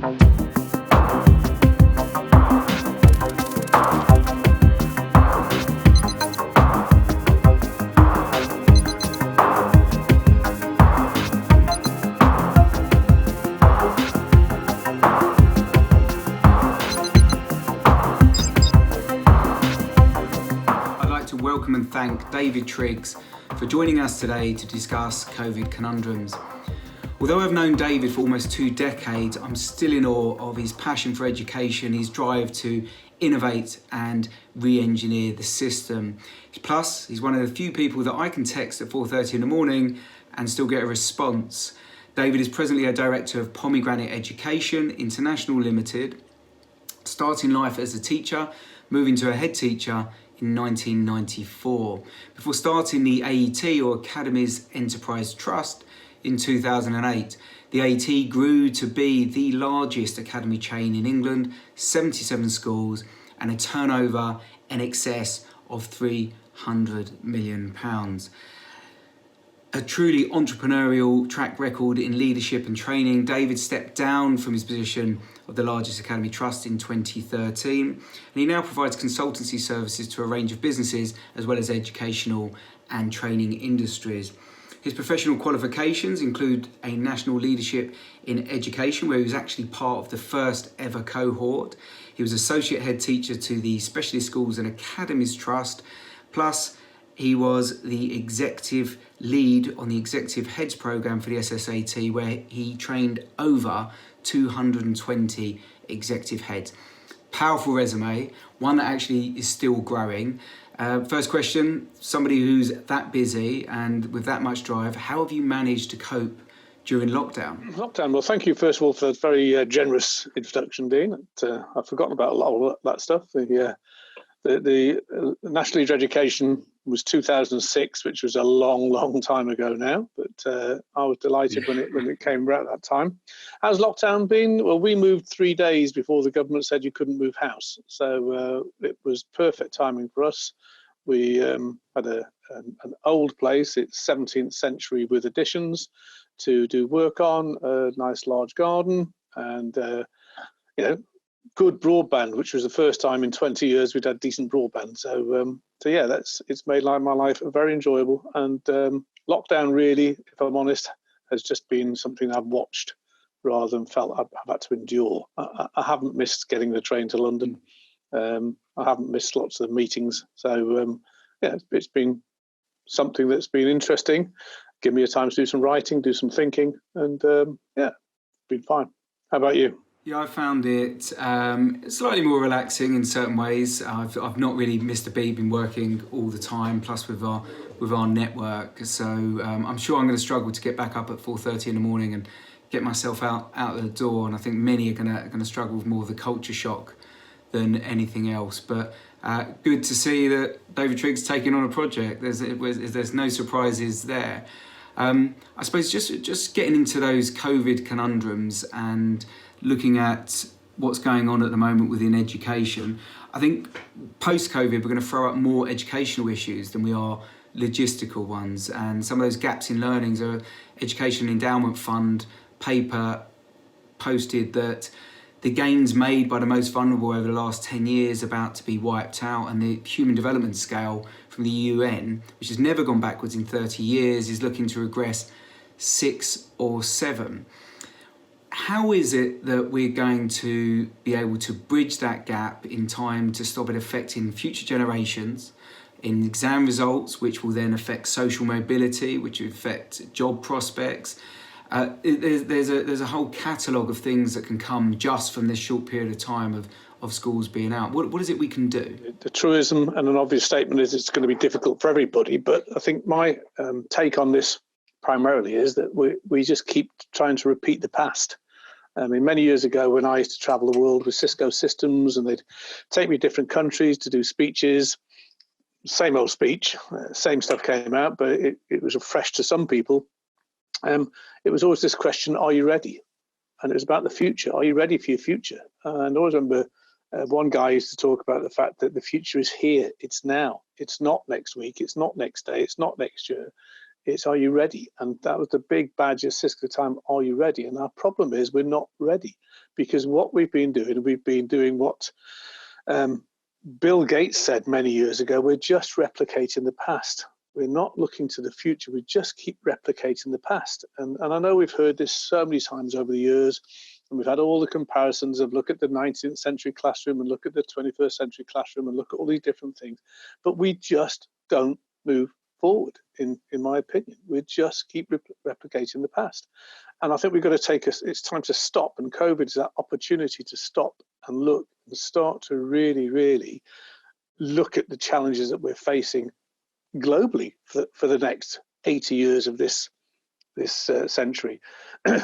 Welcome and thank David Triggs for joining us today to discuss COVID conundrums. Although I've known David for almost 2 decades, I'm still in awe of his passion for education, his drive to innovate and re-engineer the system. Plus, he's one of the few people that I can text at 4:30 in the morning and still get a response. David is presently a director of Pomegranate Education International Limited, starting life as a teacher, moving to a head teacher in 1994, before starting the AET, or Academies Enterprise Trust, in 2008. The AET grew to be the largest academy chain in England, 77 schools, and a turnover in excess of £300 million. A truly entrepreneurial track record in leadership and training. David stepped down from his position of the largest academy trust in 2013, and he now provides consultancy services to a range of businesses as well as educational and training industries. His professional qualifications include a National Leadership in Education, where he was actually part of the first ever cohort. He was Associate Head Teacher to the Specialist Schools and Academies Trust, plus he was the executive lead on the Executive Heads Programme for the SSAT, where he trained over 220 executive heads. Powerful resume, one that actually is still growing. First question, somebody who's that busy and with that much drive, how have you managed to cope during lockdown? Well, thank you first of all for a very generous introduction, Dean. I've forgotten about a lot of that stuff. The National Leader Education was 2006, which was a long time ago now, but I was delighted when it came about that time. How's lockdown been? Well, we moved 3 days before the government said you couldn't move house, so it was perfect timing for us. We had an old place, it's 17th century with additions to do work on, a nice large garden, and good broadband, which was the first time in 20 years we'd had decent broadband. So yeah, it's made my life very enjoyable. And lockdown really, if I'm honest, has just been something I've watched rather than felt I've had to endure. I haven't missed getting the train to London. I haven't missed lots of meetings. So yeah, it's been something that's been interesting. Give me a time to do some writing, do some thinking, and yeah, it's been fine. How about you? Yeah, I found it slightly more relaxing in certain ways. I've not really missed a beat, been working all the time, plus with our network. So I'm sure I'm going to struggle to get back up at 4:30 in the morning and get myself out the door. And I think many are going to struggle with more of the culture shock than anything else. But good to see that David Triggs taking on a project. There's no surprises there. I suppose just getting into those COVID conundrums and looking at what's going on at the moment within education. I think post-COVID, we're going to throw up more educational issues than we are logistical ones. And some of those gaps in learnings are Education Endowment Fund paper posted that the gains made by the most vulnerable over the last 10 years are about to be wiped out, and the Human Development Scale from the UN, which has never gone backwards in 30 years, is looking to regress 6 or 7. How is it that we're going to be able to bridge that gap in time to stop it affecting future generations in exam results, which will then affect social mobility, which will affect job prospects? There's a whole catalogue of things that can come just from this short period of time of schools being out. What is it we can do? The truism and an obvious statement is it's going to be difficult for everybody, but I think my take on this primarily is that we just keep trying to repeat the past. I mean, many years ago when I used to travel the world with Cisco systems and they'd take me to different countries to do speeches, same old speech, same stuff came out, but it was fresh to some people. It was always this question, are you ready? And it was about the future. Are you ready for your future? And I always remember one guy used to talk about the fact that the future is here. It's now. It's not next week. It's not next day. It's not next year. It's, are you ready? And that was the big badge of Cisco time, are you ready? And our problem is we're not ready, because what we've been doing what Bill Gates said many years ago, we're just replicating the past. We're not looking to the future. We just keep replicating the past. And I know we've heard this so many times over the years, and we've had all the comparisons of look at the 19th century classroom and look at the 21st century classroom and look at all these different things. But we just don't move forward, in my opinion. We just keep replicating the past. And I think we've got to it's time to stop. And COVID is that opportunity to stop and look and start to really, really look at the challenges that we're facing globally for the next 80 years of this century.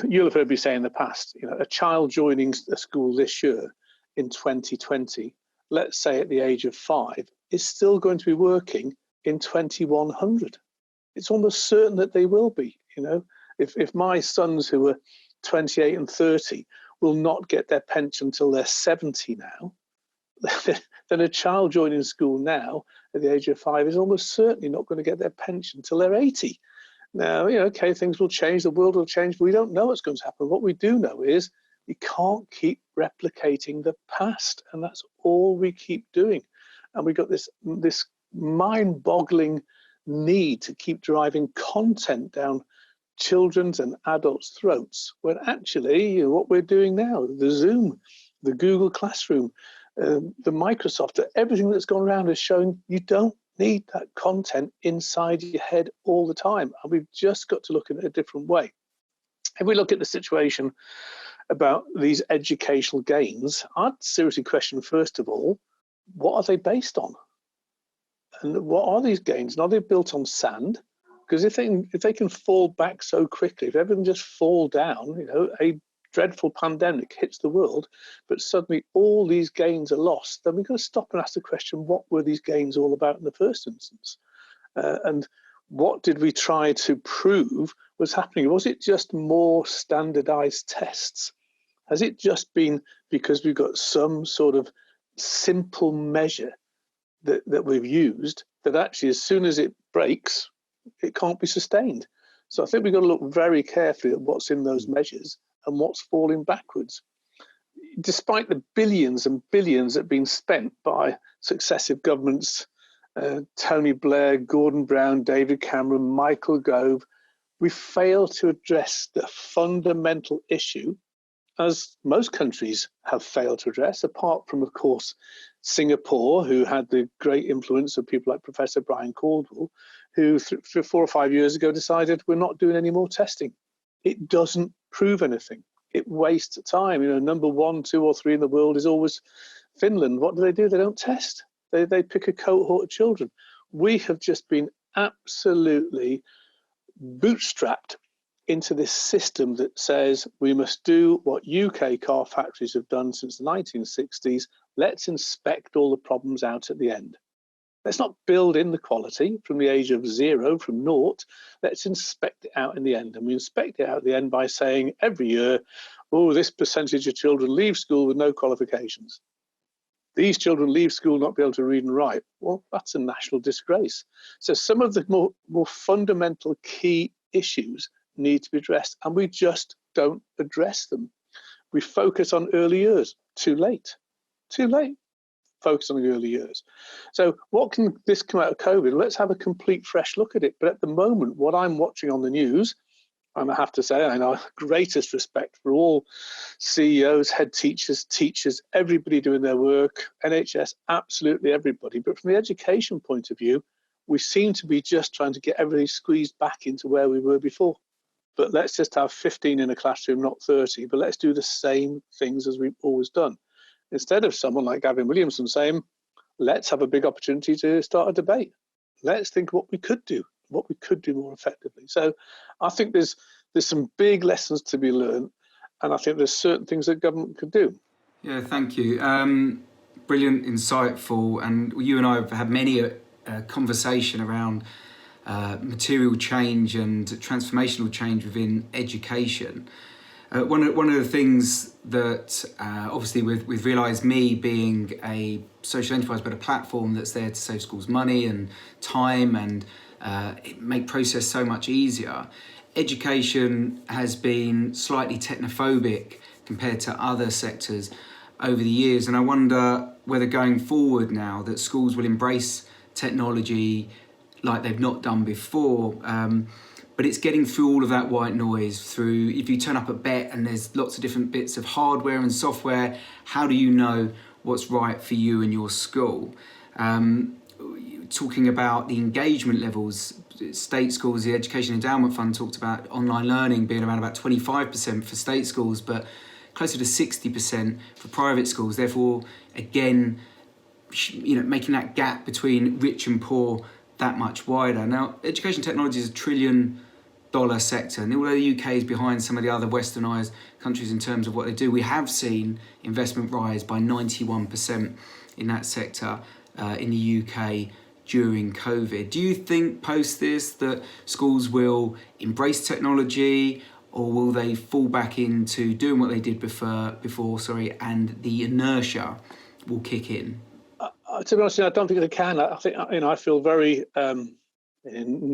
You'll have heard me say in the past, a child joining a school this year in 2020, let's say at the age of 5, is still going to be working in 2100. It's almost certain that they will be. If my sons who are 28 and 30 will not get their pension until they're 70 now, then a child joining school now at the age of 5 is almost certainly not going to get their pension until they're 80. Now, okay, things will change, the world will change, but we don't know what's going to happen. What we do know is we can't keep replicating the past, and that's all we keep doing. And we've got this mind-boggling need to keep driving content down children's and adults' throats, when actually what we're doing now, the Zoom, the Google Classroom, the Microsoft, everything that's gone around is showing you don't need that content inside your head all the time. And we've just got to look at it a different way. If we look at the situation about these educational gains, I'd seriously question, first of all, what are they based on? And what are these gains? And are they built on sand? Because if they can fall back so quickly, if everything just fall down, a dreadful pandemic hits the world, but suddenly all these gains are lost, then we've got to stop and ask the question, what were these gains all about in the first instance? And what did we try to prove was happening? Was it just more standardized tests? Has it just been because we've got some sort of simple measure that we've used that actually as soon as it breaks, it can't be sustained? So I think we've got to look very carefully at what's in those measures and what's falling backwards. Despite the billions and billions that have been spent by successive governments, Tony Blair, Gordon Brown, David Cameron, Michael Gove, we fail to address the fundamental issue, as most countries have failed to address, apart from, of course, Singapore, who had the great influence of people like Professor Brian Caldwell, who 4 or 5 years ago decided we're not doing any more testing. It doesn't prove anything. It wastes time. Number 1, 2, or 3 in the world is always Finland. What do? They don't test. They pick a cohort of children. We have just been absolutely bootstrapped into this system that says we must do what UK car factories have done since the 1960s. Let's inspect all the problems out at the end. Let's not build in the quality from the age of 0, from 0. Let's inspect it out in the end. And we inspect it out at the end by saying every year, this percentage of children leave school with no qualifications. These children leave school not be able to read and write. Well, that's a national disgrace. So some of the more fundamental key issues need to be addressed, and we just don't address them. We focus on early years. Too late. Focus on the early years. So what can this come out of COVID? Let's have a complete fresh look at it. But at the moment, what I'm watching on the news, and I have to say, I know greatest respect for all CEOs, head teachers, everybody doing their work, NHS, absolutely everybody. But from the education point of view, we seem to be just trying to get everybody squeezed back into where we were before. But let's just have 15 in a classroom, not 30. But let's do the same things as we've always done. Instead of someone like Gavin Williamson saying, let's have a big opportunity to start a debate. Let's think what we could do more effectively. So I think there's some big lessons to be learned, and I think there's certain things that government could do. Yeah, thank you. Brilliant, insightful, and you and I have had many a conversation around material change and transformational change within education. One of the things that obviously with Realise Me being a social enterprise, but a platform that's there to save schools money and time and make process so much easier. Education has been slightly technophobic compared to other sectors over the years, and I wonder whether going forward now that schools will embrace technology like they've not done before, but it's getting through all of that white noise through, if you turn up at BET and there's lots of different bits of hardware and software, how do you know what's right for you and your school? Talking about the engagement levels, state schools, the Education Endowment Fund talked about online learning being around about 25% for state schools, but closer to 60% for private schools. Therefore, again, making that gap between rich and poor that much wider. Now, education technology is $1 trillion sector, and although the UK is behind some of the other westernised countries in terms of what they do, we have seen investment rise by 91% in that sector in the UK during COVID. Do you think post this that schools will embrace technology, or will they fall back into doing what they did before, and the inertia will kick in? To be honest, I don't think they can. I think I feel very, in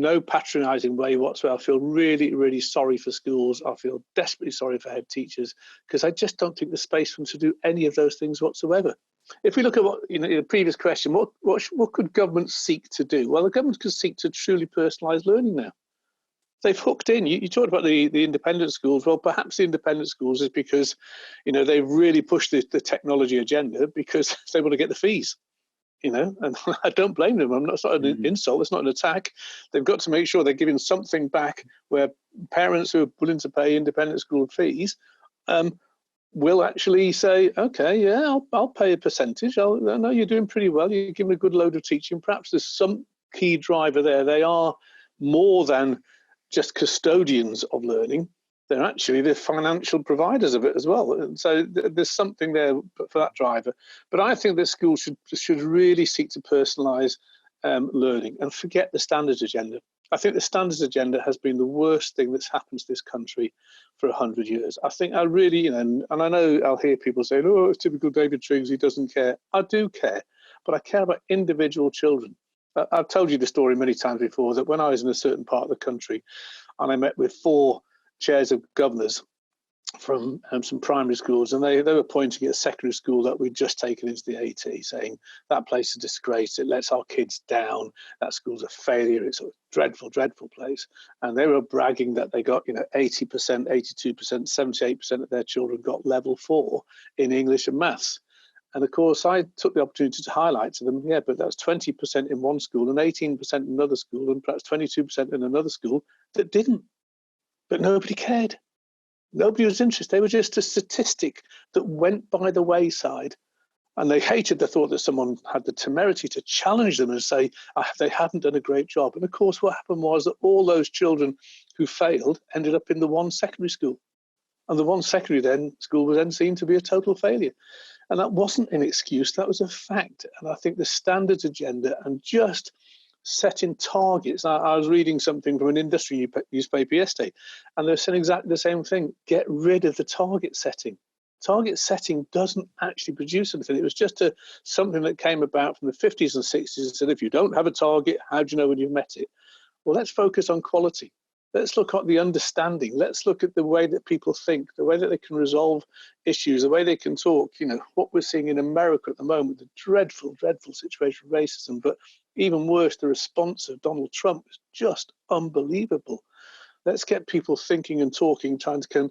no patronising way whatsoever, I feel really, really sorry for schools. I feel desperately sorry for head teachers, because I just don't think there's space for them to do any of those things whatsoever. If we look at what the previous question, what could governments seek to do? Well, the government could seek to truly personalise learning now. They've hooked in. You talked about the independent schools. Well, perhaps the independent schools is because, they've really pushed the technology agenda because they want to get the fees. And I don't blame them. It's not an insult. It's not an attack. They've got to make sure they're giving something back where parents who are willing to pay independent school fees will actually say, okay, yeah, I'll pay a percentage. I know you're doing pretty well. You're giving a good load of teaching. Perhaps there's some key driver there. They are more than just custodians of learning. They're actually the financial providers of it as well. And so there's something there for that driver. But I think that schools should really seek to personalise learning and forget the standards agenda. I think the standards agenda has been the worst thing that's happened to this country for 100 years. I think I really, and I know I'll hear people saying, oh, it's typical David Triggs, he doesn't care. I do care, but I care about individual children. I've told you the story many times before that when I was in a certain part of the country and I met with 4 chairs of governors from some primary schools, and they were pointing at a secondary school that we'd just taken into the AT, saying that place is a disgrace, it lets our kids down, that school's a failure, it's a dreadful, dreadful place. And they were bragging that they got 80%, 82%, 78% of their children got level 4 in English and maths. And of course, I took the opportunity to highlight to them, yeah, but that's 20% in one school and 18% in another school and perhaps 22% in another school that didn't. But nobody cared. Nobody was interested. They were just a statistic that went by the wayside. And they hated the thought that someone had the temerity to challenge them and say they hadn't done a great job. And of course, what happened was that all those children who failed ended up in the one secondary school. And the one secondary school was then seen to be a total failure. And that wasn't an excuse, that was a fact. And I think the standards agenda and just setting targets. I was reading something from an industry newspaper yesterday, and they're saying exactly the same thing. Get rid of the target setting. Target setting doesn't actually produce anything. It was just something that came about from the 50s and 60s and said, if you don't have a target, how do you know when you've met it? Well, let's focus on quality. Let's look at the understanding. Let's look at the way that people think, the way that they can resolve issues, the way they can talk. What we're seeing in America at the moment, the dreadful, dreadful situation of racism, but even worse, the response of Donald Trump is just unbelievable. Let's get people thinking and talking, trying to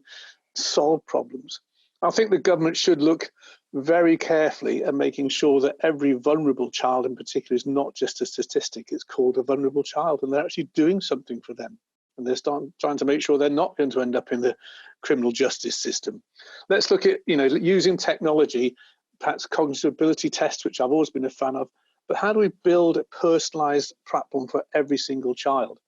solve problems. I think the government should look very carefully at making sure that every vulnerable child in particular is not just a statistic. It's called a vulnerable child, and they're actually doing something for them. And they're trying to make sure they're not going to end up in the criminal justice system. Let's look at, using technology, perhaps cognitive ability tests, which I've always been a fan of. But how do we build a personalised platform for every single child,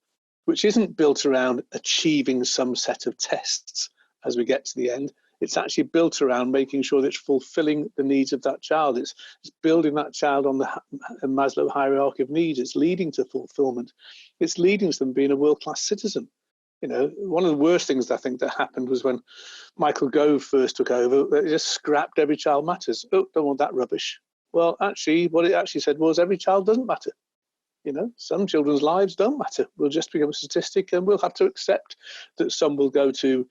which isn't built around achieving some set of tests as we get to the end? It's actually built around making sure that it's fulfilling the needs of that child. It's building that child on the Maslow hierarchy of needs. It's leading to fulfillment. It's leading to them being a world-class citizen. One of the worst things I think that happened was when Michael Gove first took over, they just scrapped Every Child Matters. Oh, don't want that rubbish. Well, actually, what it actually said was every child doesn't matter. Some children's lives don't matter. We'll just become a statistic, and we'll have to accept that some will go to,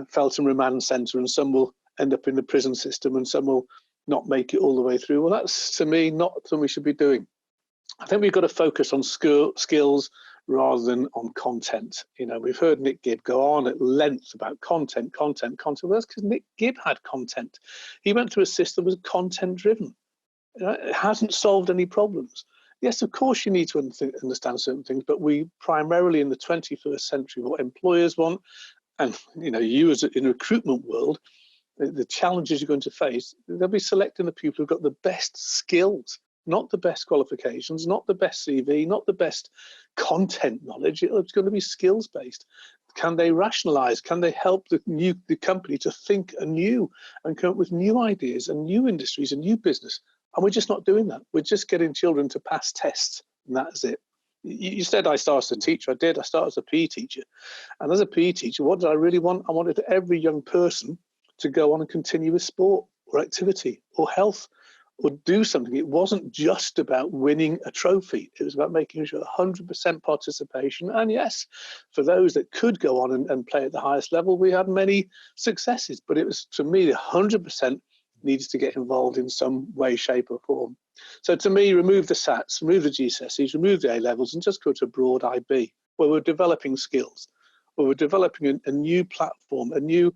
Feltham Remand Centre, and some will end up in the prison system, and some will not make it all the way through. Well, that's, to me, not something we should be doing. I think we've got to focus on skills rather than on content. We've heard Nick Gibb go on at length about content. Well, that's because Nick Gibb had content. He went through a system that was content driven. It hasn't solved any problems. Yes, of course you need to understand certain things, but we primarily in the 21st century, what employers want, and you as in the recruitment world, the challenges you're going to face, they'll be selecting the people who've got the best skills, not the best qualifications, not the best CV, not the best content knowledge. It's going to be skills based. Can they rationalize? Can they help the company to think anew and come up with new ideas and new industries and new business? And we're just not doing that. We're just getting children to pass tests, and that's it. You said I started as a teacher. I did. I started as a PE teacher. And as a PE teacher, what did I really want? I wanted every young person to go on and continue with sport or activity or health or do something. It wasn't just about winning a trophy. It was about making sure 100% participation. And yes, for those that could go on and play at the highest level, we had many successes. But it was, to me, 100% needs to get involved in some way, shape or form. So to me, remove the SATs, remove the GCSEs, remove the A-levels and just go to a broad IB where we're developing skills, where we're developing a new platform, a new,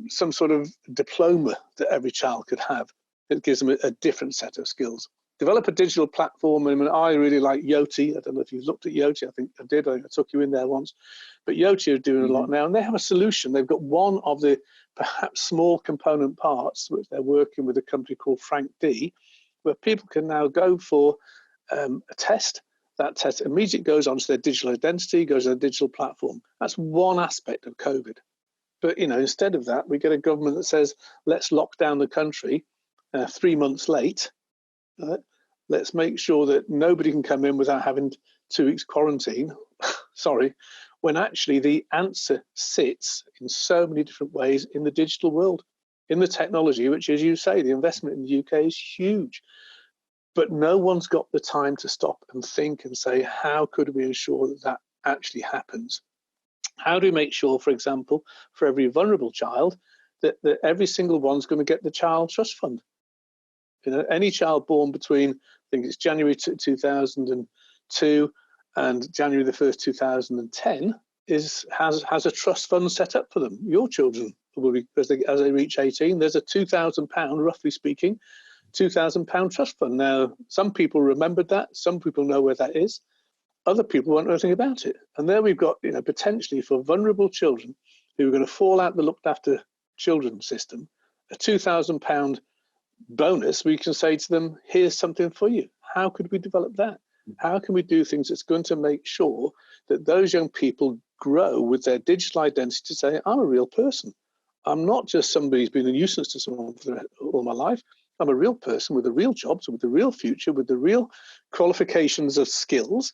some sort of diploma that every child could have that gives them a different set of skills. Develop a digital platform. I really like Yoti. I don't know if you've looked at Yoti. I think I did. I took you in there once. But Yoti are doing a lot now, and they have a solution. They've got one of the perhaps small component parts, which they're working with a company called Frank D, where people can now go for a test. That test immediately goes onto their digital identity, goes to their digital platform. That's one aspect of COVID. But instead of that, we get a government that says, let's lock down the country 3 months late. Let's make sure that nobody can come in without having 2 weeks quarantine. Sorry, when actually the answer sits in so many different ways in the digital world, in the technology, which, as you say, the investment in the UK is huge. But no one's got the time to stop and think and say, how could we ensure that that actually happens? How do we make sure, for example, for every vulnerable child, that every single one's going to get the Child Trust Fund? Any child born between, I think it's January 2002 and January the 1st, 2010, has a trust fund set up for them. Your children will be, as they reach 18, there's a £2,000, roughly speaking, £2,000 trust fund. Now, some people remembered that. Some people know where that is. Other people won't know anything about it. And there we've got, potentially for vulnerable children who are going to fall out the looked after children system, a £2,000 bonus. We can say to them, here's something for you. How could we develop that? How can we do things that's going to make sure that those young people grow with their digital identity to say, I'm a real person. I'm not just somebody who's been a nuisance to someone for all my life. I'm a real person with a real job, with the real future, with the real qualifications of skills.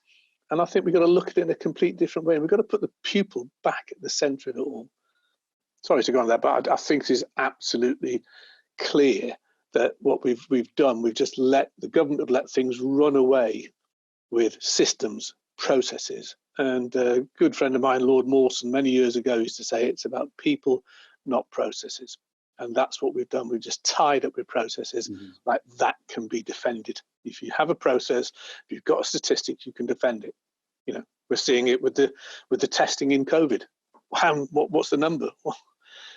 And I think we've got to look at it in a complete different way. And we've got to put the pupil back at the centre of it all. Sorry to go on that, but I think this is absolutely clear that what we've done, we've just let the government let things run away with systems, processes. And a good friend of mine, Lord Mawson, many years ago used to say it's about people, not processes. And that's what we've done. We've just tied up with processes like that can be defended. If you have a process, if you've got a statistic, you can defend it. We're seeing it with the testing in COVID. What's the number? Well,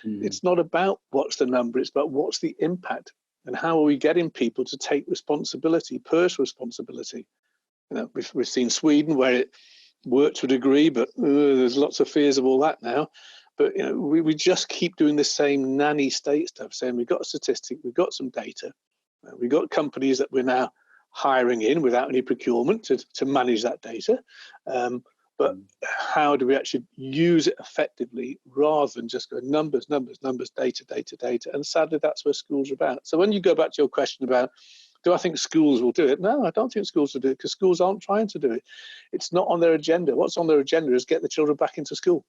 it's not about what's the number. It's about what's the impact and how are we getting people to take responsibility, personal responsibility. We've seen Sweden where it worked to a degree, but there's lots of fears of all that now. But we just keep doing the same nanny state stuff, saying we've got a statistic, we've got some data, we've got companies that we're now hiring in without any procurement to manage that data. But how do we actually use it effectively rather than just go numbers, data? And sadly, that's where schools are about. So when you go back to your question about, do I think schools will do it? No, I don't think schools will do it because schools aren't trying to do it. It's not on their agenda. What's on their agenda is get the children back into school.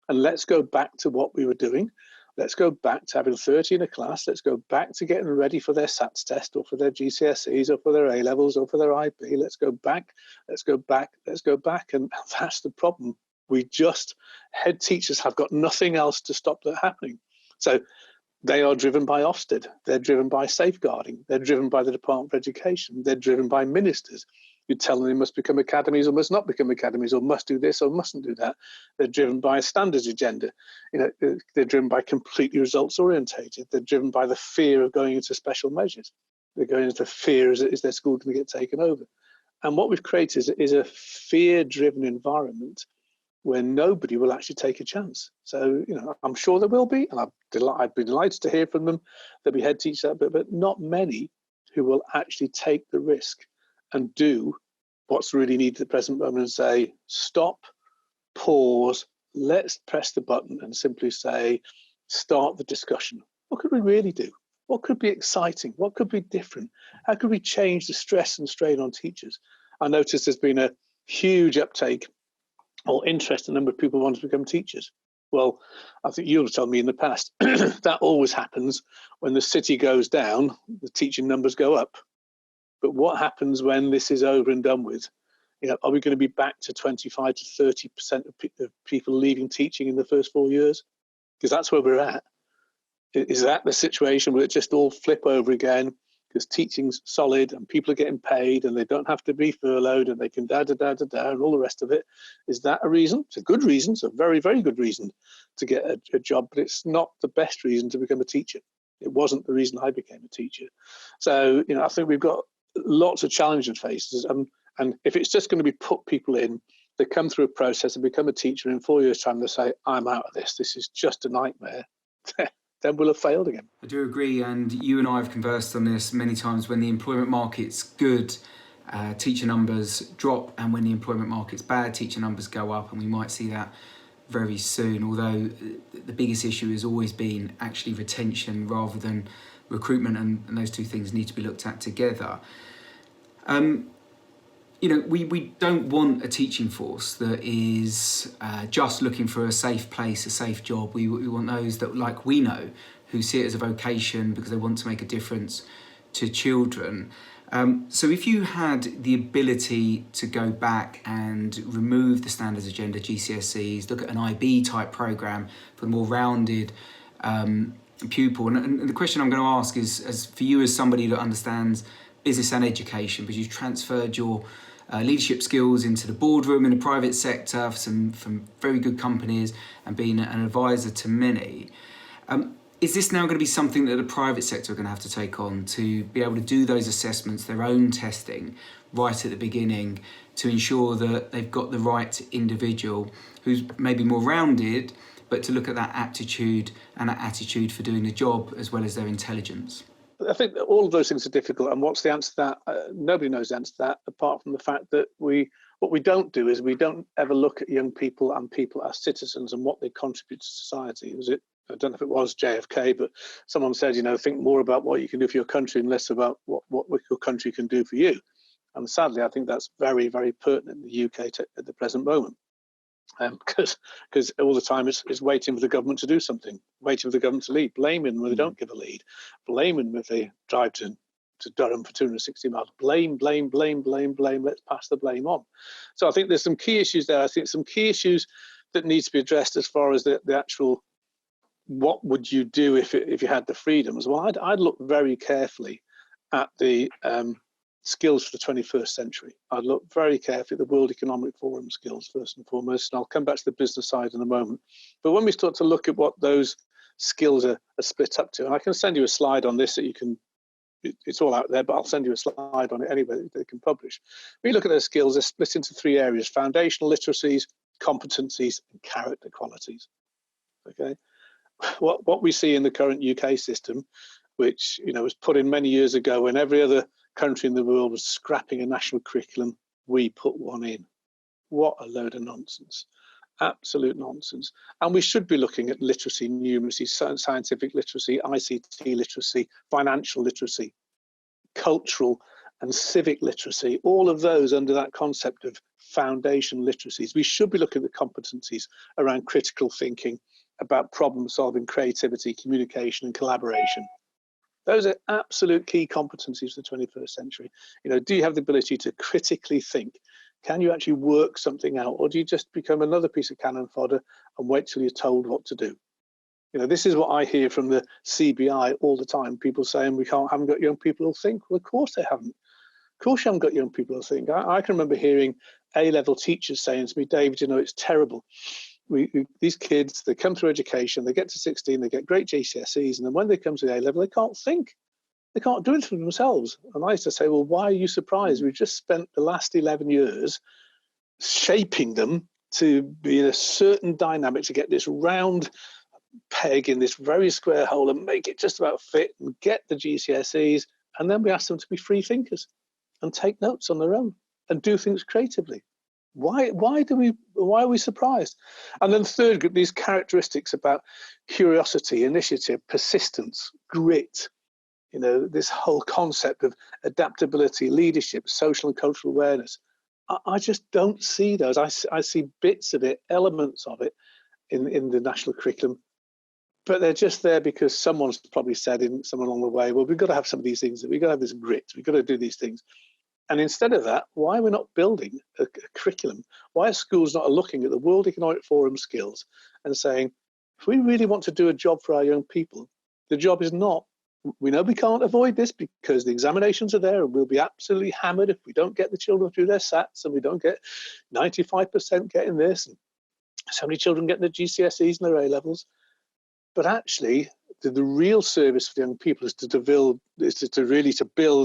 And let's go back to what we were doing. Let's go back to having 30 in a class. Let's go back to getting ready for their SATs test or for their GCSEs or for their A-levels or for their IB. Let's go back, let's go back, let's go back. And that's the problem. Head teachers have got nothing else to stop that happening. So they are driven by Ofsted. They're driven by safeguarding. They're driven by the Department of Education. They're driven by ministers who tell them they must become academies or must not become academies or must do this or mustn't do that. They're driven by a standards agenda. They're driven by completely results orientated. They're driven by the fear of going into special measures. They're going into fear, is their school going to get taken over? And what we've created is a fear-driven environment where nobody will actually take a chance. So, I'm sure there will be, and I'd be delighted to hear from them. There'll be head teachers out there, but not many who will actually take the risk and do what's really needed at the present moment and say, stop, pause, let's press the button and simply say, start the discussion. What could we really do? What could be exciting? What could be different? How could we change the stress and strain on teachers? I noticed there's been a huge uptake or interest in a number of people wanting to become teachers. Well, I think you'll tell me in the past, that always happens when the city goes down, the teaching numbers go up. But what happens when this is over and done with? Are we going to be back to 25 to 30% of people leaving teaching in the first 4 years? Because that's where we're at. Is that the situation where it just all flip over again? Because teaching's solid and people are getting paid and they don't have to be furloughed and they can and all the rest of it. Is that a reason? It's a good reason. It's a very, very good reason to get a job, but it's not the best reason to become a teacher. It wasn't the reason I became a teacher. So, I think we've got lots of challenges and faces. And if it's just going to be put people in, they come through a process and become a teacher, and in 4 years' time they say, I'm out of this. This is just a nightmare. Then we'll have failed again. I do agree, and you and I have conversed on this many times. When the employment market's good, teacher numbers drop, and when the employment market's bad, teacher numbers go up, and we might see that very soon, although the biggest issue has always been actually retention rather than recruitment, and those two things need to be looked at together. We don't want a teaching force that is just looking for a safe place, a safe job. We want those that, like we know, who see it as a vocation because they want to make a difference to children. So if you had the ability to go back and remove the standards agenda, GCSEs, look at an IB type programme for the more rounded pupil, and the question I'm going to ask is, as for you as somebody that understands business and education, because you've transferred your leadership skills into the boardroom in the private sector from very good companies and being an advisor to many. Is this now going to be something that the private sector are going to have to take on to be able to do those assessments, their own testing, right at the beginning to ensure that they've got the right individual who's maybe more rounded, but to look at that aptitude and that attitude for doing the job as well as their intelligence? I think that all of those things are difficult. And what's the answer to that? Nobody knows the answer to that, apart from the fact that what we don't do is we don't ever look at young people and people as citizens and what they contribute to society. I don't know if it was JFK, but someone said, think more about what you can do for your country and less about what your country can do for you. And sadly, I think that's very, very pertinent in the UK at the present moment. Because all the time it's waiting for the government to do something, waiting for the government to lead, blaming them when they don't give a lead, blaming them if they drive to Durham for 260 miles, blame, let's pass the blame on. So I think there's some key issues there. I think some key issues that need to be addressed as far as the actual, what would you do if you had the freedoms? Well, I'd look very carefully at the skills for the 21st century. I'd look very carefully at the World Economic Forum skills first and foremost, and I'll come back to the business side in a moment. But when we start to look at what those skills are split up to, and I can send you a slide on this that you can, it's all out there, but I'll send you a slide on it anyway that they can publish. When you look at those skills, they're split into three areas: foundational literacies, competencies, and character qualities. Okay. What we see in the current UK system, which was put in many years ago when every other country in the world was scrapping a national curriculum, we put one in. What a load of nonsense. Absolute nonsense. And we should be looking at literacy, numeracy, scientific literacy, ICT literacy, financial literacy, cultural and civic literacy, all of those under that concept of foundation literacies. We should be looking at the competencies around critical thinking, about problem solving, creativity, communication, and collaboration. Those are absolute key competencies for the 21st century. Do you have the ability to critically think? Can you actually work something out, or do you just become another piece of cannon fodder and wait till you're told what to do? This is what I hear from the CBI all the time. People saying we haven't got young people who think. Well, of course they haven't. Of course you haven't got young people who think. I can remember hearing A-level teachers saying to me, David, it's terrible. These kids, they come through education, they get to 16, they get great GCSEs, and then when they come to the A-level, they can't think. They can't do it for themselves. And I used to say, well, why are you surprised? We've just spent the last 11 years shaping them to be in a certain dynamic, to get this round peg in this very square hole and make it just about fit and get the GCSEs. And then we ask them to be free thinkers and take notes on their own and do things creatively. Why are we surprised? And then third group, these characteristics about curiosity, initiative, persistence, grit, this whole concept of adaptability, leadership, social and cultural awareness. I just don't see those. I see bits of it, elements of it in the national curriculum, but they're just there because someone's probably said somewhere along the way, well, we've got to have some of these things, we've got to have this grit, we've got to do these things. And instead of that, why are we not building a curriculum? Why are schools not looking at the World Economic Forum skills and saying, if we really want to do a job for our young people, the job is not, we know we can't avoid this because the examinations are there and we'll be absolutely hammered if we don't get the children through their SATs and we don't get 95% getting this and so many children getting their GCSEs and their A-levels. But actually, the real service for young people is to build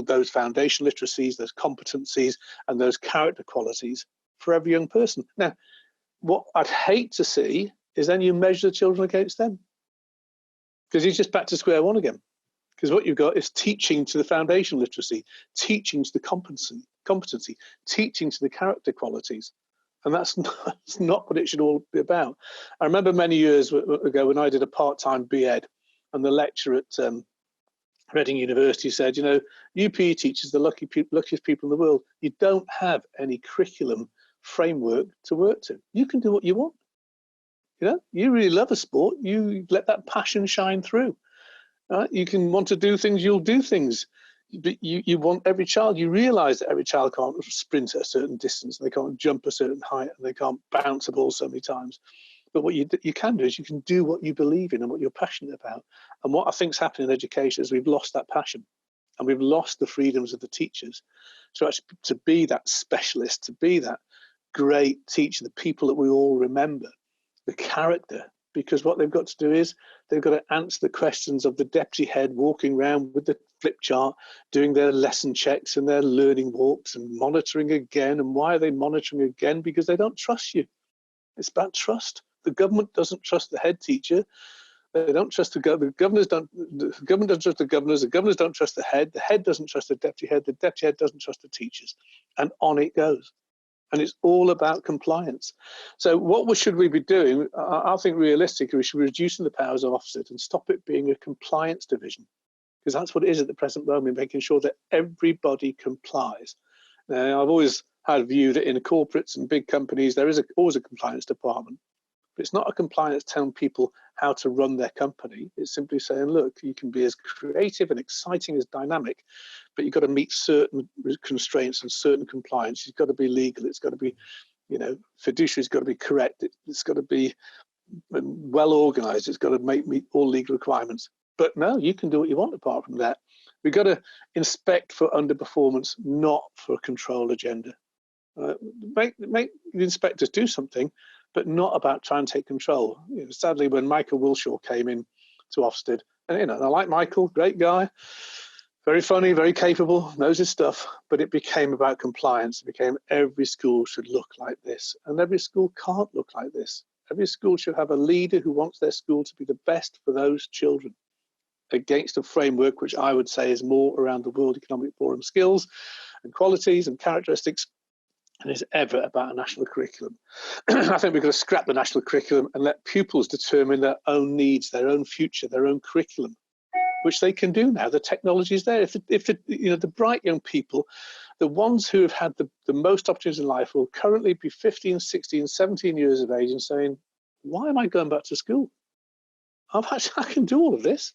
those foundation literacies, those competencies, and those character qualities for every young person. Now, what I'd hate to see is then you measure the children against them, because you're just back to square one again. Because what you've got is teaching to the foundation literacy, teaching to the competency, teaching to the character qualities. And that's not what it should all be about. I remember many years ago when I did a part-time BEd, and the lecturer at Reading University said, you PE teachers are the luckiest people in the world. You don't have any curriculum framework to work to. You can do what you want. You really love a sport. You let that passion shine through. You can want to do things, you'll do things. But you want every child, you realise that every child can't sprint at a certain distance, and they can't jump a certain height, and they can't bounce a ball so many times. But what you can do is you can do what you believe in and what you're passionate about. And what I think is happening in education is we've lost that passion, and we've lost the freedoms of the teachers to be that specialist, to be that great teacher, the people that we all remember, the character. Because what they've got to do is they've got to answer the questions of the deputy head walking around with the flip chart, doing their lesson checks and their learning walks and monitoring again. And why are they monitoring again? Because they don't trust you. It's about trust. The government doesn't trust the head teacher. They don't trust the governors. The government doesn't trust the governors. The governors don't trust the head. The head doesn't trust the deputy head. The deputy head doesn't trust the teachers. And on it goes. And it's all about compliance. So what should we be doing? I think realistically, we should be reducing the powers of Ofsted and stop it being a compliance division, because that's what it is at the present moment, making sure that everybody complies. Now, I've always had a view that in corporates and big companies, there is always a compliance department. But it's not a compliance telling people how to run their company. It's simply saying, look, you can be as creative and exciting as dynamic, but you've got to meet certain constraints and certain compliance. You've got to be legal. It's got to be, fiduciary's got to be correct. It's got to be well organized. It's got to meet all legal requirements. But no, you can do what you want apart from that. We've got to inspect for underperformance, not for a control agenda. Make the inspectors do something, but not about trying to take control. Sadly, when Michael Wilshaw came in to Ofsted, and I like Michael, great guy, very funny, very capable, knows his stuff, but it became about compliance. It became every school should look like this, and every school can't look like this. Every school should have a leader who wants their school to be the best for those children, against a framework which I would say is more around the World Economic Forum skills and qualities and characteristics, and is ever about a national curriculum. I think we've got to scrap the national curriculum and let pupils determine their own needs, their own future, their own curriculum, which they can do now. The technology is there. If the bright young people, the ones who have had the most opportunities in life, will currently be 15, 16, 17 years of age and saying, why am I going back to school? I can do all of this.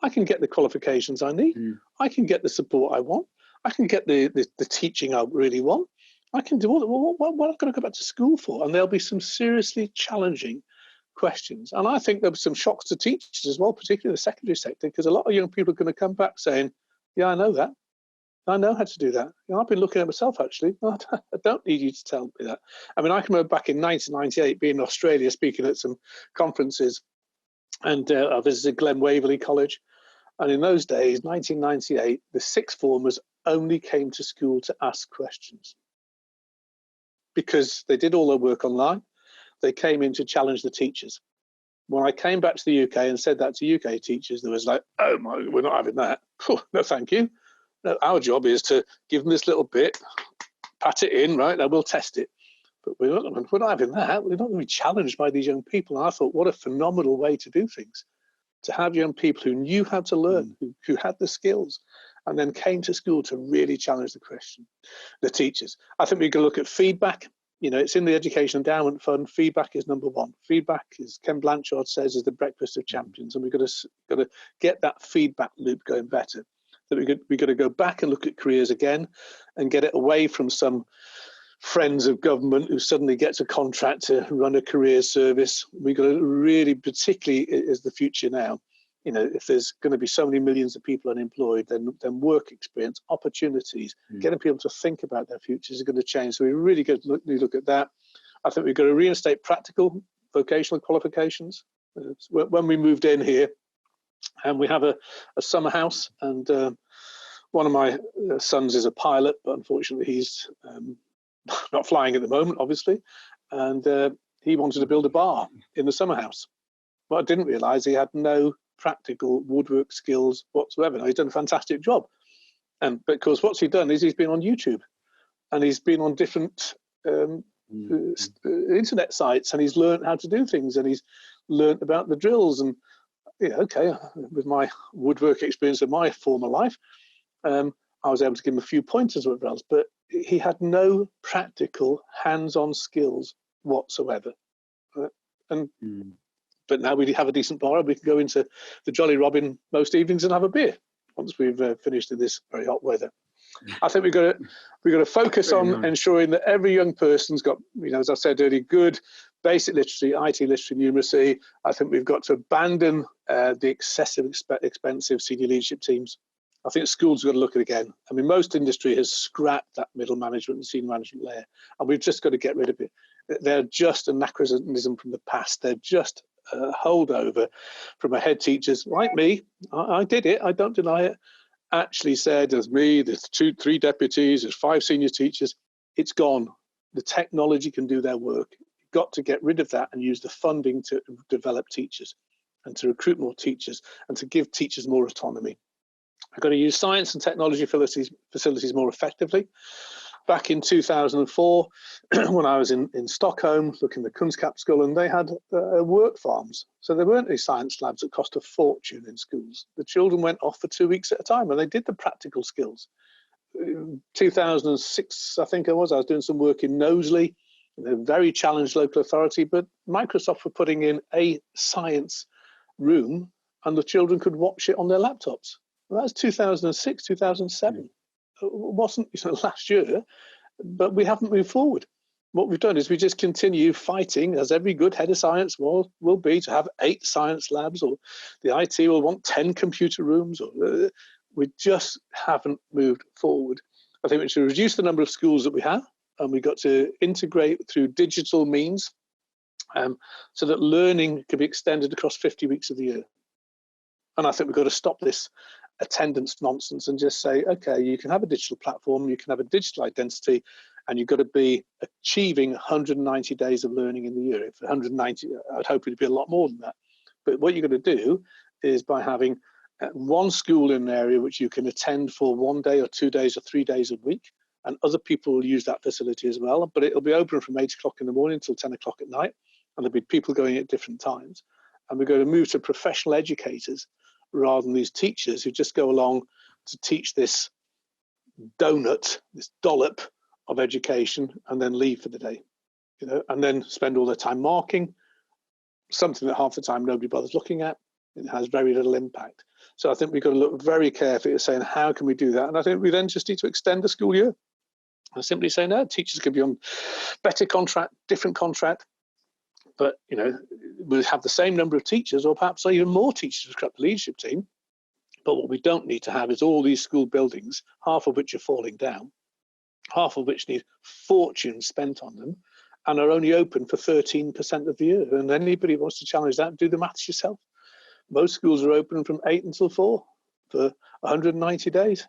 I can get the qualifications I need. I can get the support I want. I can get the teaching I really want. I can do all that. Well, what I've got to go back to school for? And there'll be some seriously challenging questions. And I think there'll be some shocks to teachers as well, particularly in the secondary sector, because a lot of young people are going to come back saying, yeah, I know that. I know how to do that. I've been looking at myself, actually. I don't need you to tell me that. I mean, I can remember back in 1998 being in Australia speaking at some conferences, and I visited Glen Waverley College. And in those days, 1998, the sixth formers only came to school to ask questions because they did all their work online. They came in to challenge the teachers. When I came back to the UK and said that to UK teachers, there was like, oh my, we're not having that. No, thank you. No, our job is to give them this little bit, pat it in, right? And we'll test it. But we're not having that. We're not going to be challenged by these young people. And I thought, what a phenomenal way to do things. To have young people who knew how to learn, who had the skills, and then came to school to really challenge the teachers. I think we can look at feedback. It's in the Education Endowment Fund. Feedback is number one. Feedback, as Ken Blanchard says, is the breakfast of champions, and we've got to get that feedback loop going better. That we've got to go back and look at careers again, and get it away from some friends of government who suddenly gets a contract to run a career service. We've got to really, particularly as the future now, if there's going to be so many millions of people unemployed, then work experience, opportunities, getting people to think about their futures are going to change. So we really got to look at that. I think we've got to reinstate practical vocational qualifications. When we moved in here, and we have a summer house, and one of my sons is a pilot, but unfortunately he's not flying at the moment, obviously, and he wanted to build a bar in the summer house. But I didn't realise he had no practical woodwork skills whatsoever. Now, he's done a fantastic job, and because what's he done is he's been on YouTube, and he's been on different internet sites, and he's learned how to do things, and he's learned about the drills. And with my woodwork experience of my former life, I was able to give him a few pointers with else, but he had no practical hands-on skills whatsoever. But now we have a decent bar, we can go into the Jolly Robin most evenings and have a beer once we've finished in this very hot weather. I think we've got to focus on ensuring that every young person's got, as I said earlier, good basic literacy, IT literacy, numeracy. I think we've got to abandon the excessive expensive senior leadership teams. I think schools have got to look at it again. I mean, most industry has scrapped that middle management and senior management layer, and we've just got to get rid of it. They're just anachronism from the past. They're just a holdover from a head teachers like me. I did it. I don't deny it. Actually said, there's me, there's 2-3 deputies, there's 5 senior teachers. It's gone. The technology can do their work. You've got to get rid of that and use the funding to develop teachers and to recruit more teachers and to give teachers more autonomy. I've got to use science and technology facilities more effectively. Back in 2004, when I was in Stockholm, looking at the Kunskapsskolan, they had work farms. So there weren't any science labs that cost a fortune in schools. The children went off for 2 weeks at a time, and they did the practical skills. 2006, I think I was doing some work in Knowsley, a very challenged local authority, but Microsoft were putting in a science room, and the children could watch it on their laptops. Well, that's 2006, 2007. It wasn't last year, but we haven't moved forward. What we've done is we just continue fighting, as every good head of science will be, to have 8 science labs, or the IT will want 10 computer rooms. Or we just haven't moved forward. I think we should reduce the number of schools that we have, and we've got to integrate through digital means so that learning can be extended across 50 weeks of the year. And I think we've got to stop this attendance nonsense and just say, okay, you can have a digital platform, you can have a digital identity, and you've got to be achieving 190 days of learning in the year. If 190, I'd hope it'd be a lot more than that. But what you're going to do is by having one school in an area which you can attend for 1 day or 2 days or 3 days a week, and other people will use that facility as well, but it'll be open from 8 o'clock in the morning till 10 o'clock at night, and there'll be people going at different times. And we're going to move to professional educators rather than these teachers who just go along to teach this donut, this dollop of education, and then leave for the day, and then spend all their time marking something that half the time nobody bothers looking at, it has very little impact. So I think we've got to look very carefully at saying, how can we do that? And I think we then just need to extend the school year and simply say, no, teachers could be on better contract, different contract, but we'll have the same number of teachers, or perhaps even more teachers to cut the leadership team. But what we don't need to have is all these school buildings, half of which are falling down, half of which need fortunes spent on them, and are only open for 13% of the year. And anybody who wants to challenge that, do the maths yourself. Most schools are open from 8 until 4 for 190 days.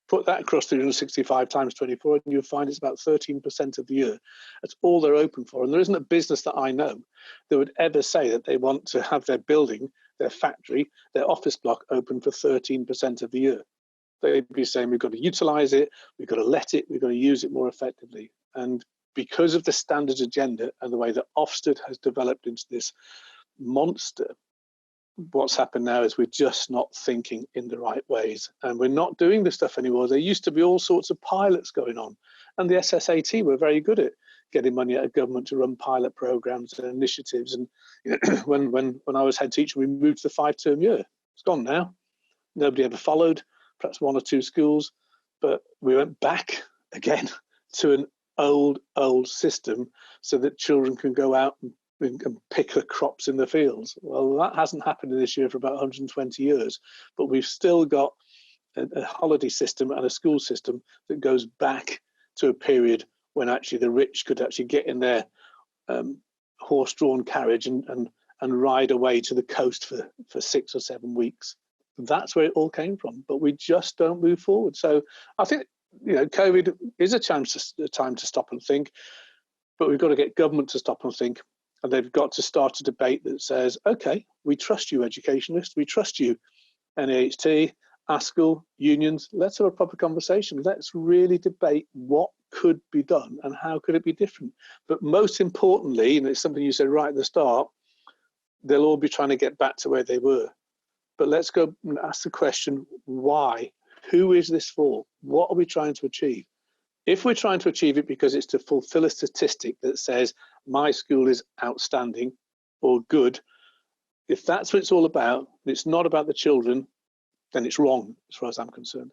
Put that across 365 times 24, and you'll find it's about 13% of the year. That's all they're open for. And there isn't a business that I know that would ever say that they want to have their building, their factory, their office block open for 13% of the year. They'd be saying, we've got to utilize it, we've got to let it, we've got to use it more effectively. And because of the standards agenda and the way that Ofsted has developed into this monster, what's happened now is we're just not thinking in the right ways, and we're not doing this stuff anymore. There used to be all sorts of pilots going on, and the SSAT were very good at getting money out of government to run pilot programs and initiatives. And when I was head teacher, we moved to the 5-term year. It's gone now. Nobody ever followed, perhaps 1 or 2 schools, but we went back again to an old system so that children can go out and pick the crops in the fields. Well, that hasn't happened this year for about 120 years, but we've still got a holiday system and a school system that goes back to a period when actually the rich could actually get in their horse-drawn carriage and ride away to the coast for 6 or 7 weeks. That's where it all came from, but we just don't move forward. So I think COVID is a time to stop and think, but we've got to get government to stop and think. And they've got to start a debate that says, okay, we trust you, educationalists. We trust you, NAHT, ASCL, unions. Let's have a proper conversation. Let's really debate what could be done and how could it be different. But most importantly, and it's something you said right at the start, they'll all be trying to get back to where they were. But let's go and ask the question, why? Who is this for? What are we trying to achieve? If we're trying to achieve it because it's to fulfill a statistic that says my school is outstanding or good, if that's what it's all about, and it's not about the children, then it's wrong as far as I'm concerned.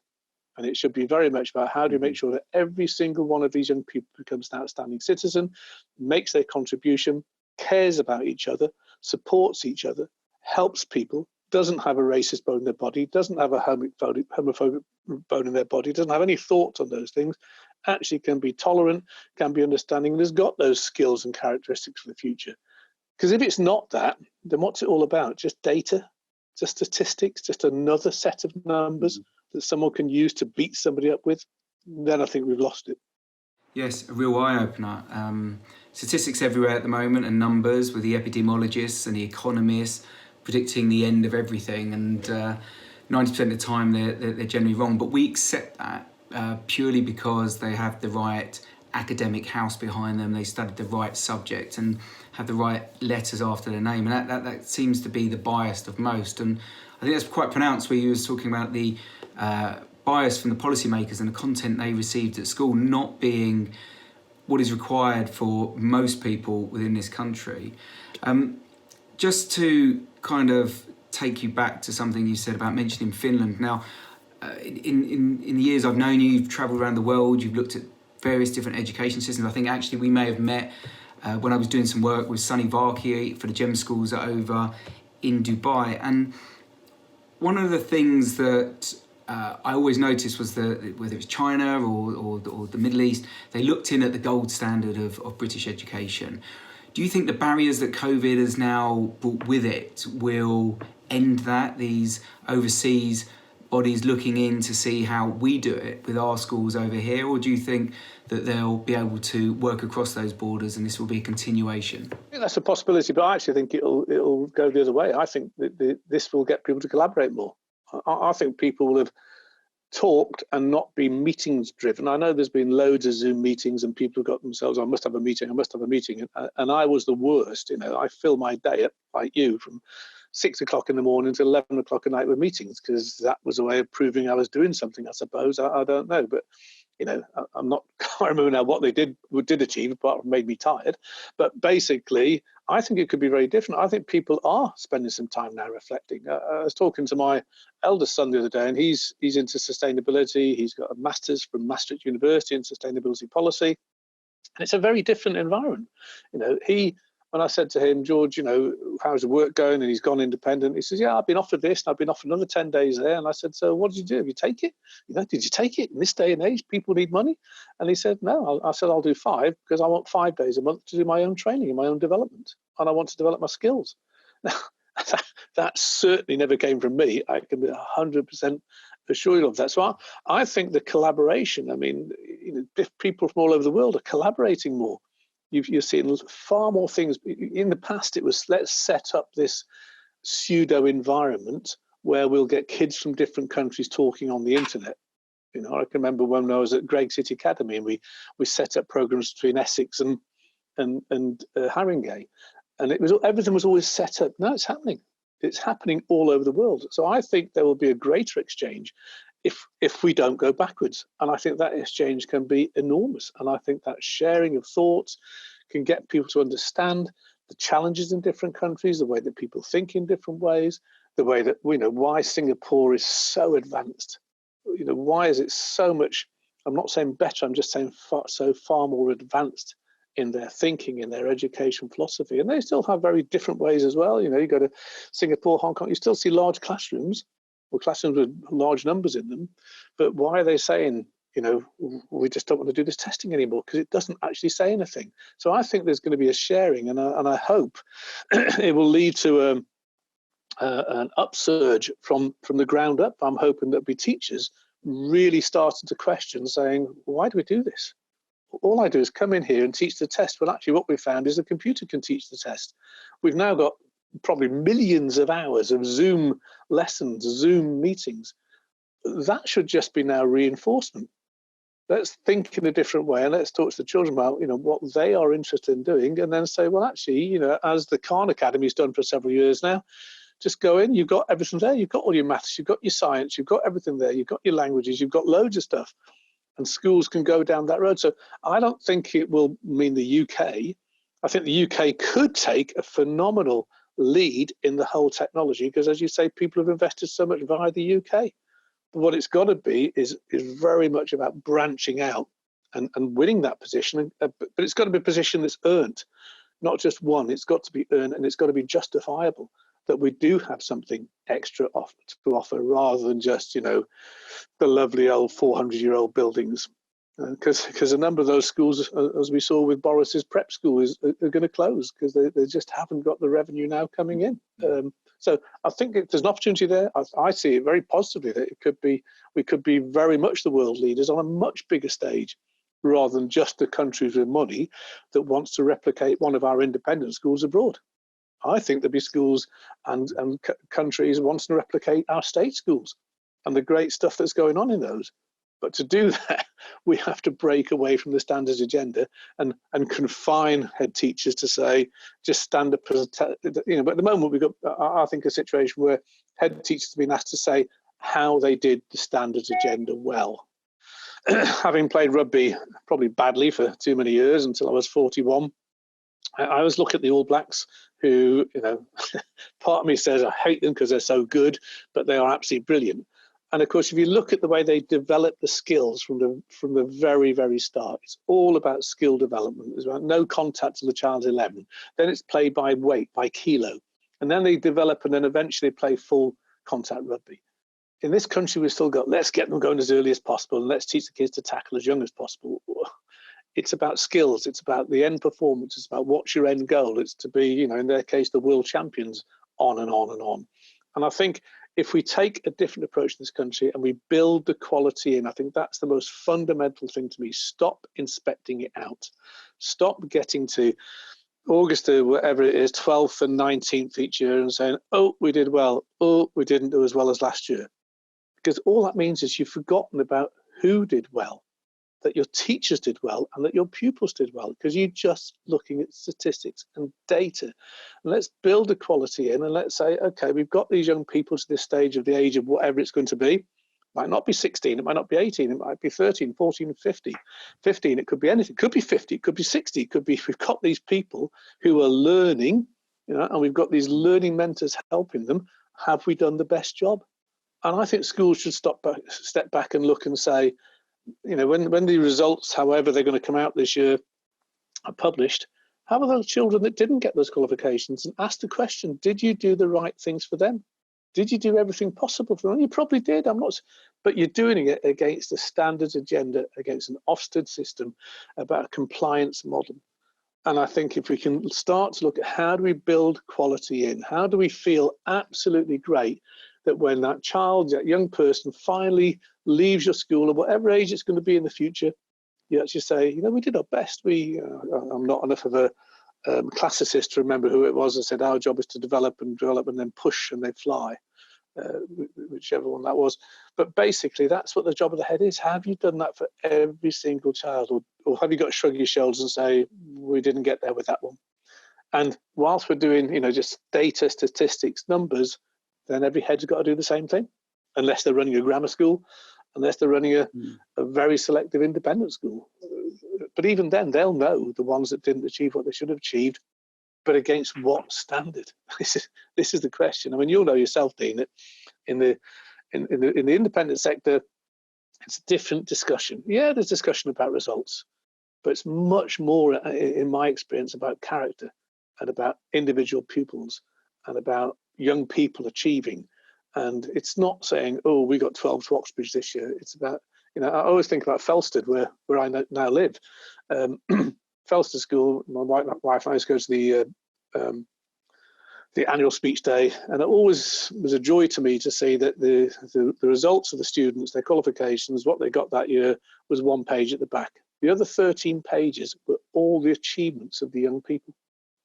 And it should be very much about how do you make sure that every single one of these young people becomes an outstanding citizen, makes their contribution, cares about each other, supports each other, helps people, doesn't have a racist bone in their body, doesn't have a homophobic bone in their body, doesn't have any thoughts on those things, actually can be tolerant, can be understanding, and has got those skills and characteristics for the future. Because if it's not that, then what's it all about? Just data, just statistics, just another set of numbers that someone can use to beat somebody up with? Then I think we've lost it. Yes, a real eye-opener. Statistics everywhere at the moment, and numbers with the epidemiologists and the economists predicting the end of everything, and 90% of the time they're generally wrong. But we accept that purely because they have the right academic house behind them, they studied the right subject and have the right letters after their name, and that seems to be the bias of most. And I think that's quite pronounced where you were talking about the bias from the policymakers and the content they received at school not being what is required for most people within this country. Just to kind of take you back to something you said about mentioning Finland. Now, in the years I've known you, you've travelled around the world, you've looked at various different education systems. I think actually we may have met when I was doing some work with Sunny Varki for the GEM schools over in Dubai. And one of the things that I always noticed was whether it's China or the Middle East, they looked in at the gold standard of British education. Do you think the barriers that COVID has now brought with it will end that, these overseas bodies looking in to see how we do it with our schools over here? Or do you think that they'll be able to work across those borders and this will be a continuation? I think that's a possibility, but I actually think it'll go the other way. I think that this will get people to collaborate more. I think people will have talked and not been meetings driven. I know there's been loads of Zoom meetings and people have got themselves, I must have a meeting. And I was the worst. I fill my day up like you from 6 o'clock in the morning to 11 o'clock at night with meetings, because that was a way of proving I was doing something, I suppose. I don't know. But I'm not, I can't remember now what they did achieve, apart from made me tired. But basically, I think it could be very different. I think people are spending some time now reflecting. I was talking to my eldest son the other day, and he's into sustainability. He's got a master's from Maastricht University in sustainability policy, and it's a very different environment. When I said to him, George, how's the work going? And he's gone independent. He says, yeah, I've been offered this, and I've been offered another 10 days there. And I said, so what did you do? Have you take it? Did you take it? In this day and age, people need money. And he said, no. I said, I'll do 5 because I want 5 days a month to do my own training and my own development. And I want to develop my skills. Now, that certainly never came from me. I can be 100% assured of that. So I think the collaboration, people from all over the world are collaborating more. You're seeing far more things. In the past, it was let's set up this pseudo environment where we'll get kids from different countries talking on the internet. I can remember when I was at Greg City Academy, and we set up programs between Essex and Haringey, and everything was always set up. Now it's happening. It's happening all over the world. So I think there will be a greater exchange if we don't go backwards. And I think that exchange can be enormous. And I think that sharing of thoughts can get people to understand the challenges in different countries, the way that people think in different ways, the way that, why Singapore is so advanced. Why is it so much, I'm not saying better, I'm just saying far more advanced in their thinking, in their education philosophy. And they still have very different ways as well. You go to Singapore, Hong Kong, you still see large classrooms, or classrooms with large numbers in them. But why are they saying, we just don't want to do this testing anymore? Because it doesn't actually say anything. So I think there's going to be a sharing, and I hope it will lead to an upsurge from the ground up. I'm hoping that teachers really started to question, saying, why do we do this? All I do is come in here and teach the test. Well, actually, what we found is the computer can teach the test. We've now got probably millions of hours of Zoom lessons, Zoom meetings. That should just be now reinforcement. Let's think in a different way, and let's talk to the children about what they are interested in doing, and then say, well, actually, as the Khan Academy's done for several years now, just go in. You've got everything there. You've got all your maths. You've got your science. You've got everything there. You've got your languages. You've got loads of stuff, and schools can go down that road. So I don't think it will mean the UK. I think the UK could take a phenomenal lead in the whole technology, because, as you say, people have invested so much via the UK. But what it's got to be is very much about branching out and winning that position. But it's got to be a position that's earned, not just one. It's got to be earned, and it's got to be justifiable that we do have something extra to offer, rather than just the lovely old 400-year-old buildings. Because a number of those schools, as we saw with Boris's prep school, are going to close because they just haven't got the revenue now coming in. So I think there's an opportunity there. I see it very positively that we could be very much the world leaders on a much bigger stage, rather than just the countries with money that wants to replicate one of our independent schools abroad. I think there'll be schools and countries wanting to replicate our state schools and the great stuff that's going on in those. But to do that, we have to break away from the standards agenda and confine head teachers to say, just stand up as but at the moment we've got, I think, a situation where head teachers have been asked to say how they did the standards agenda well. Having played rugby probably badly for too many years until I was 41, I always look at the All Blacks, who, part of me says I hate them because they're so good, but they are absolutely brilliant. And of course, if you look at the way they develop the skills from the very, very start, it's all about skill development. It's about no contact till the child's 11. Then it's played by weight, by kilo. And then they develop and then eventually play full contact rugby. In this country, we've still got, let's get them going as early as possible and let's teach the kids to tackle as young as possible. It's about skills. It's about the end performance. It's about what's your end goal. It's to be, in their case, the world champions, on and on and on. And I think if we take a different approach in this country and we build the quality in, I think that's the most fundamental thing to me. Stop inspecting it out. Stop getting to August or whatever it is, 12th and 19th each year and saying, oh, we did well. Oh, we didn't do as well as last year. Because all that means is you've forgotten about who did well, that your teachers did well and that your pupils did well, because you're just looking at statistics and data. And let's build the quality in and let's say, okay, we've got these young people to this stage of the age of whatever it's going to be. Might not be 16, it might not be 18, it might be 13, 14, 15, it could be anything. It could be 50, it could be 60, it could be, we've got these people who are learning, and we've got these learning mentors helping them. Have we done the best job? And I think schools should step back and look and say, when the results, however they're going to come out this year, are published, how are those children that didn't get those qualifications, and ask the question, did you do the right things for them? Did you do everything possible for them? You probably did. But you're doing it against a standards agenda, against an Ofsted system, about a compliance model. And I think if we can start to look at how do we build quality in, how do we feel absolutely great that when that child, that young person finally leaves your school, at whatever age it's going to be in the future, you actually say, we did our best. I'm not enough of a classicist to remember who it was that said our job is to develop and then push and they fly, whichever one that was. But basically, that's what the job of the head is. Have you done that for every single child? Or have you got to shrug your shoulders and say, we didn't get there with that one? And whilst we're doing, just data, statistics, numbers, then every head's got to do the same thing, unless they're running a grammar school, unless they're running a very selective independent school. But even then, they'll know the ones that didn't achieve what they should have achieved, but against what standard? This is the question. I mean, you'll know yourself, Dean, that in the independent sector, it's a different discussion. Yeah, there's discussion about results, but it's much more, in my experience, about character and about individual pupils and about young people achieving. And it's not saying, oh, we got 12 to Oxbridge this year. It's about, I always think about Felsted, where I now live. Felsted School, my wife and I used to go to the annual speech day, and it always was a joy to me to see that the results of the students, their qualifications, what they got that year, was one page at the back. The other 13 pages were all the achievements of the young people.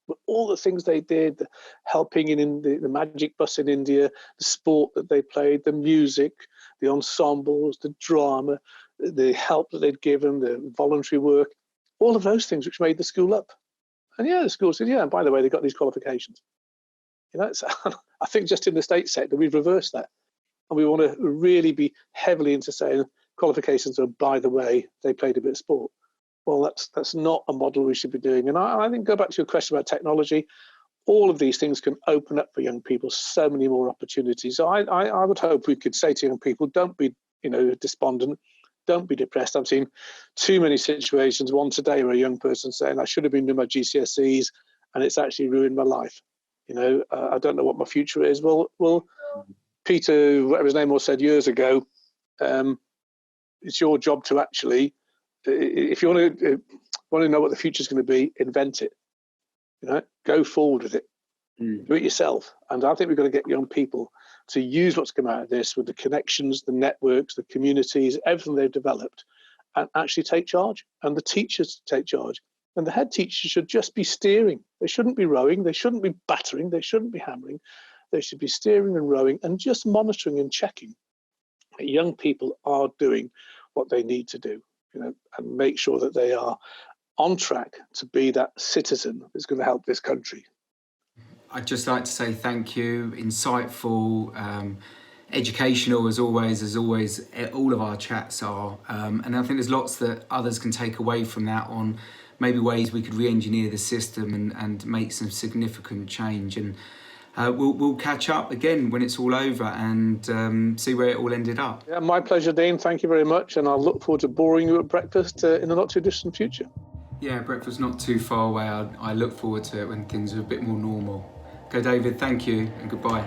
But all the things they did, the helping in the magic bus in India, the sport that they played, the music, the ensembles, the drama, the help that they'd given, the voluntary work, all of those things which made the school up. And the school said, and by the way, they got these qualifications. I think just in the state sector, we've reversed that. And we want to really be heavily into saying qualifications are, by the way, they played a bit of sport. Well, that's not a model we should be doing. And I think, go back to your question about technology, all of these things can open up for young people so many more opportunities. So I would hope we could say to young people, don't be despondent, don't be depressed. I've seen too many situations, one today where a young person saying, I should have been doing my GCSEs and it's actually ruined my life. I don't know what my future is. Well, Peter, whatever his name was, said years ago, it's your job to actually, if you want to know what the future is going to be, invent it. Go forward with it. Do it yourself. And I think we've got to get young people to use what's come out of this with the connections, the networks, the communities, everything they've developed, and actually take charge. And the teachers take charge. And the head teacher should just be steering. They shouldn't be rowing. They shouldn't be battering. They shouldn't be hammering. They should be steering and rowing and just monitoring and checking that young people are doing what they need to do, and make sure that they are on track to be that citizen that's going to help this country. I'd just like to say thank you. Insightful, educational as always, all of our chats are. And I think there's lots that others can take away from that on maybe ways we could re-engineer the system and make some significant change. And we'll catch up again when it's all over and see where it all ended up. Yeah, my pleasure, Dean. Thank you very much. And I'll look forward to boring you at breakfast in the not too distant future. Yeah, breakfast not too far away. I look forward to it when things are a bit more normal. Okay, David, thank you and goodbye.